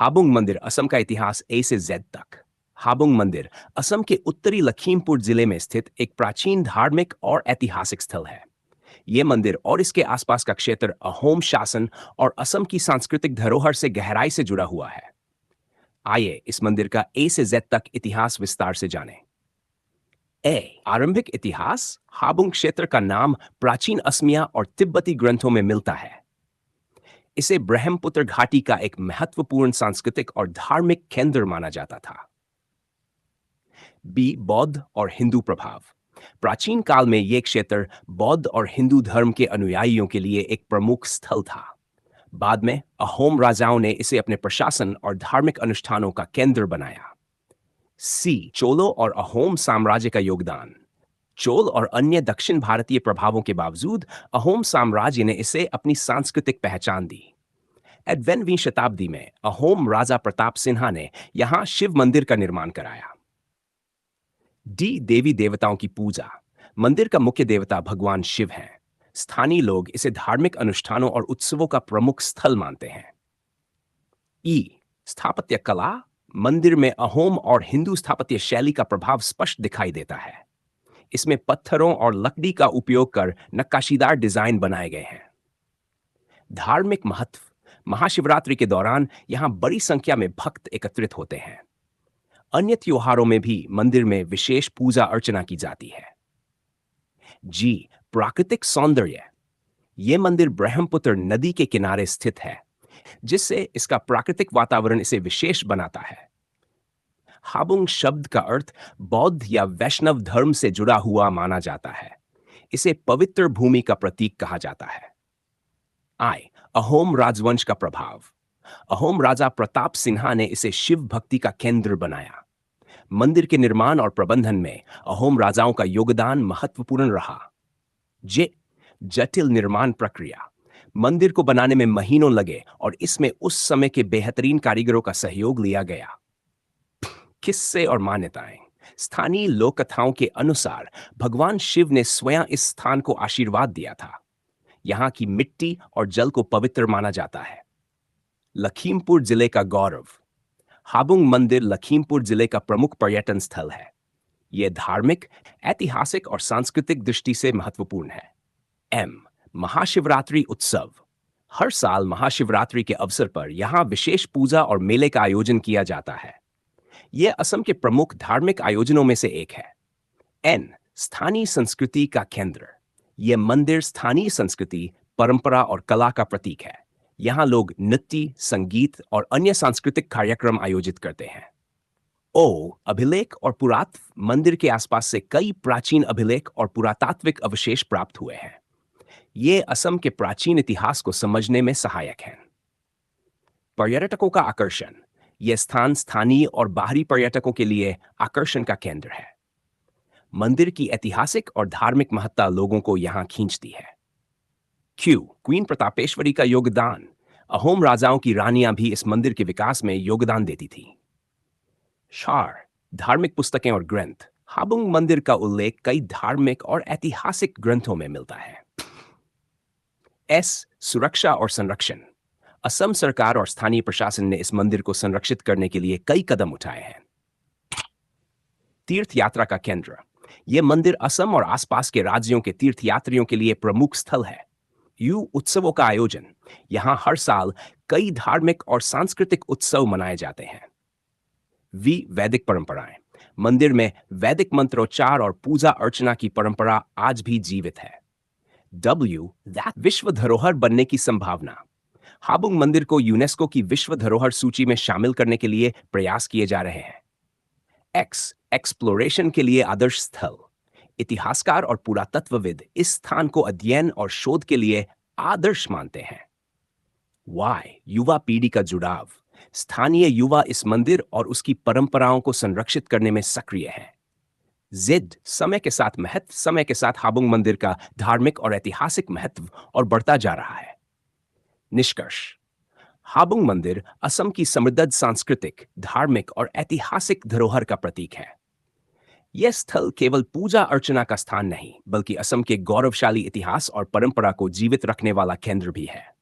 हाबुंग मंदिर असम का इतिहास ए से जेड तक। हाबुंग मंदिर असम के उत्तरी लखीमपुर जिले में स्थित एक प्राचीन धार्मिक और ऐतिहासिक स्थल है। यह मंदिर और इसके आसपास का क्षेत्र अहोम शासन और असम की सांस्कृतिक धरोहर से गहराई से जुड़ा हुआ है। आइए इस मंदिर का ए से जेड तक इतिहास विस्तार से जानें। आरंभिक इतिहास। हाबुंग क्षेत्र का नाम प्राचीन असमिया और तिब्बती ग्रंथों में मिलता है। इसे ब्रह्मपुत्र घाटी का एक महत्वपूर्ण सांस्कृतिक और धार्मिक केंद्र माना जाता था। बौद्ध और हिंदू प्रभाव। प्राचीन काल में यह क्षेत्र बौद्ध और हिंदू धर्म के अनुयायियों के लिए एक प्रमुख स्थल था। बाद में अहोम राजाओं ने इसे अपने प्रशासन और धार्मिक अनुष्ठानों का केंद्र बनाया। चोलों और अहोम साम्राज्य का योगदान। चोल और अन्य दक्षिण भारतीय प्रभावों के बावजूद अहोम साम्राज्य ने इसे अपनी सांस्कृतिक पहचान दी। 11वीं शताब्दी में अहोम राजा प्रताप सिन्हा ने यहां शिव मंदिर का निर्माण कराया। देवी देवताओं की पूजा। मंदिर का मुख्य देवता भगवान शिव हैं। स्थानीय लोग इसे धार्मिक अनुष्ठानों और उत्सवों का प्रमुख स्थल मानते हैं। स्थापत्य कला। मंदिर में अहोम और हिंदू स्थापत्य शैली का प्रभाव स्पष्ट दिखाई देता है। इसमें पत्थरों और लकड़ी का उपयोग कर नक्काशीदार डिजाइन बनाए गए हैं। धार्मिक महत्व। महाशिवरात्रि के दौरान यहां बड़ी संख्या में भक्त एकत्रित होते हैं। अन्य त्योहारों में भी मंदिर में विशेष पूजा अर्चना की जाती है। प्राकृतिक सौंदर्य। यह मंदिर ब्रह्मपुत्र नदी के किनारे स्थित है, जिससे इसका प्राकृतिक वातावरण इसे विशेष बनाता है। हाबुंग शब्द का अर्थ बौद्ध या वैष्णव धर्म से जुड़ा हुआ माना जाता है। इसे पवित्र भूमि का प्रतीक कहा जाता है। अहोम राजवंश का प्रभाव। अहोम राजा प्रताप सिन्हा ने इसे शिव भक्ति का केंद्र बनाया। मंदिर के निर्माण और प्रबंधन में अहोम राजाओं का योगदान महत्वपूर्ण रहा। जटिल निर्माण प्रक्रिया। मंदिर को बनाने में महीनों लगे और इसमें उस समय के बेहतरीन कारीगरों का सहयोग लिया गया। किस्से और मान्यताएं। स्थानीय लोक कथाओं के अनुसार भगवान शिव ने स्वयं इस स्थान को आशीर्वाद दिया था। यहां की मिट्टी और जल को पवित्र माना जाता है। लखीमपुर जिले का गौरव। हाबुंग मंदिर लखीमपुर जिले का प्रमुख पर्यटन स्थल है। यह धार्मिक, ऐतिहासिक और सांस्कृतिक दृष्टि से महत्वपूर्ण है। महाशिवरात्रि उत्सव। हर साल महाशिवरात्रि के अवसर पर यहां विशेष पूजा और मेले का आयोजन किया जाता है। यह असम के प्रमुख धार्मिक आयोजनों में से एक है। स्थानीय संस्कृति का केंद्र। यह मंदिर स्थानीय संस्कृति, परंपरा और कला का प्रतीक है। यहां लोग नृत्य, संगीत और अन्य सांस्कृतिक कार्यक्रम आयोजित करते हैं। अभिलेख और पुरातत्व। मंदिर के आसपास से कई प्राचीन अभिलेख और पुरातात्विक अवशेष प्राप्त हुए हैं। ये असम के प्राचीन इतिहास को समझने में सहायक हैं। पर्यटकों का आकर्षण। यह स्थान स्थानीय और बाहरी पर्यटकों के लिए आकर्षण का केंद्र है। मंदिर की ऐतिहासिक और धार्मिक महत्ता लोगों को यहां खींचती है। क्वीन प्रतापेश्वरी का योगदान। अहोम राजाओं की रानियां भी इस मंदिर के विकास में योगदान देती थी। धार्मिक पुस्तकें और ग्रंथ। हाबुंग मंदिर का उल्लेख कई धार्मिक और ऐतिहासिक ग्रंथों में मिलता है। सुरक्षा और संरक्षण। असम सरकार और स्थानीय प्रशासन ने इस मंदिर को संरक्षित करने के लिए कई कदम उठाए हैं। तीर्थ यात्रा का केंद्र। यह मंदिर असम और आसपास के राज्यों के तीर्थयात्रियों के लिए प्रमुख स्थल है। उत्सवों का आयोजन। यहां हर साल कई धार्मिक और सांस्कृतिक उत्सव मनाए जाते हैं। वैदिक परंपराएं। मंदिर में वैदिक मंत्रोच्चार और पूजा अर्चना की परंपरा आज भी जीवित है। विश्व धरोहर बनने की संभावना। हाबुंग मंदिर को यूनेस्को की विश्व धरोहर सूची में शामिल करने के लिए प्रयास किए जा रहे हैं। एक्सप्लोरेशन के लिए आदर्श स्थल। इतिहासकार और पुरातत्वविद इस स्थान को अध्ययन और शोध के लिए आदर्श मानते हैं। युवा पीढ़ी का जुड़ाव। स्थानीय युवा इस मंदिर और उसकी परंपराओं को संरक्षित करने में सक्रिय हैं। समय के साथ महत्व। समय के साथ हाबुंग मंदिर का धार्मिक और ऐतिहासिक महत्व और बढ़ता जा रहा है। निष्कर्ष। हाबुंग मंदिर असम की समृद्ध सांस्कृतिक, धार्मिक और ऐतिहासिक धरोहर का प्रतीक है। यह स्थल केवल पूजा अर्चना का स्थान नहीं, बल्कि असम के गौरवशाली इतिहास और परंपरा को जीवित रखने वाला केंद्र भी है।